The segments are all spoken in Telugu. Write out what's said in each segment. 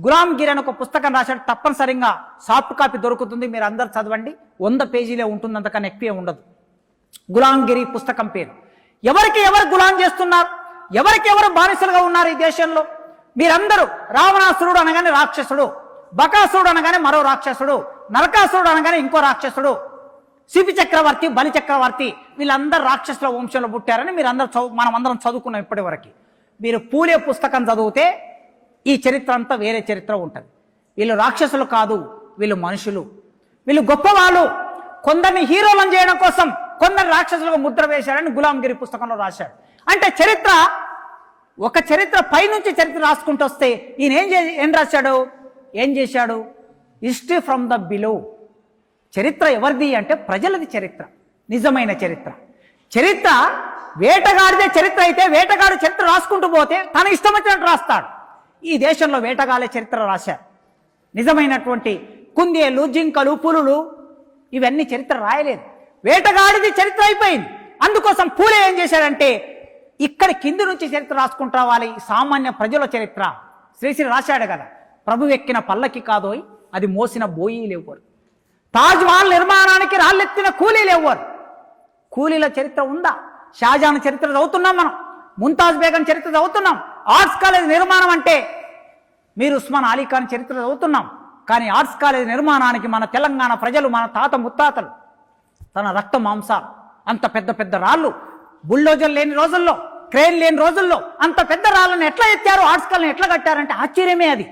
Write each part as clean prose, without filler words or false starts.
గులాంగిరి అని ఒక పుస్తకం రాశాడు. తప్పనిసరిగా సాఫ్ట్ కాపీ దొరుకుతుంది, మీరు అందరు చదవండి. 100 పేజీలే ఉంటుంది, అంతకన్నా ఎక్కువే ఉండదు. గులాంగిరి పుస్తకం పేరు. ఎవరికి ఎవరు గులాం చేస్తున్నారు, ఎవరికి ఎవరు బానిసలుగా ఉన్నారు ఈ దేశంలో? మీరందరూ రావణాసురుడు అనగానే రాక్షసుడు, బకాసురుడు అనగానే మరో రాక్షసుడు, నరకాసురుడు అనగానే ఇంకో రాక్షసుడు, శిపి చక్రవర్తి, బలి చక్రవర్తి, వీళ్ళందరూ రాక్షసుల వంశంలో పుట్టారని మనం అందరం చదువుకున్నాం ఇప్పటి వరకు. మీరు పూలే పుస్తకం చదివితే ఈ చరిత్ర అంతా వేరే చరిత్ర ఉంటుంది. వీళ్ళు రాక్షసులు కాదు, వీళ్ళు మనుషులు, వీళ్ళు గొప్పవాళ్ళు. కొందరిని హీరోలను చేయడం కోసం కొందరు రాక్షసులుగా ముద్ర వేశారని గులాంగిరి పుస్తకంలో రాశాడు. అంటే చరిత్ర, ఒక చరిత్ర పైనుంచి చరిత్ర రాసుకుంటూ వస్తే ఈయన ఏం రాశాడు, ఏం చేశాడు? History from the below. చరిత్ర ఎవరిది అంటే ప్రజలది చరిత్ర, నిజమైన చరిత్ర. చరిత్ర వేటగాడిదే చరిత్ర అయితే వేటగాడు చరిత్ర రాసుకుంటూ పోతే తన ఇష్టం వచ్చినట్టు రాస్తాడు. ఈ దేశంలో వేటగాళ్ళే చరిత్ర రాశారు. నిజమైనటువంటి కుందేలు, జింకలు, పులులు ఇవన్నీ చరిత్ర రాయలేదు. వేటగాడిది చరిత్ర అయిపోయింది. అందుకోసం పూలే ఏం చేశాడంటే ఇక్కడ కింది నుంచి చరిత్ర రాసుకుంటూ రావాలి, సామాన్య ప్రజల చరిత్ర. శ్రీశ్రీ రాశాడు కదా, ప్రభు ఎక్కిన పల్లకి కాదోయ్ అది మోసిన బోయీలేవ్వరు, తాజ్ మహల్ నిర్మాణానికి రాళ్ళెత్తిన కూలీలేవ్వరు. కూలీల చరిత్ర ఉందా? షాజహాన్ చరిత్ర చదువుతున్నాం మనం, ముంతాజ్ బేగం చరిత్ర చదువుతున్నాం. ఆర్ట్స్ కాలేజ్ నిర్మాణం అంటే మీరు ఉస్మాన్ అలీ ఖాన్ చరిత్ర చదువుతున్నాం. కానీ ఆర్ట్స్ కాలేజ్ నిర్మాణానికి మన తెలంగాణ ప్రజలు, మన తాత ముత్తాతలు తన రక్త మాంసాలు, అంత పెద్ద పెద్ద రాళ్ళు, బుల్డోజర్ లేని రోజుల్లో, క్రేన్ లేని రోజుల్లో అంత పెద్ద రాళ్ళని ఎట్లా ఎత్తారు, ఆర్ట్స్ కాలేజ్ ఎట్లా కట్టారంటే ఆశ్చర్యమే అది.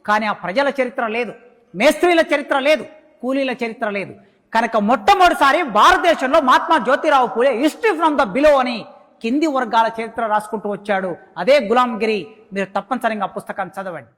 కానీ ఆ ప్రజల చరిత్ర లేదు, మేస్త్రీల చరిత్ర లేదు, కూలీల చరిత్ర లేదు. కనుక మొట్టమొదటిసారి భారతదేశంలో Mahatma Jyotirao Phule history from the below అని కింది వర్గాల చరిత్ర రాసుకుంటూ వచ్చాడు. అదే గులాంగిరి. మీరు తప్పనిసరిగా పుస్తకాన్ని చదవండి.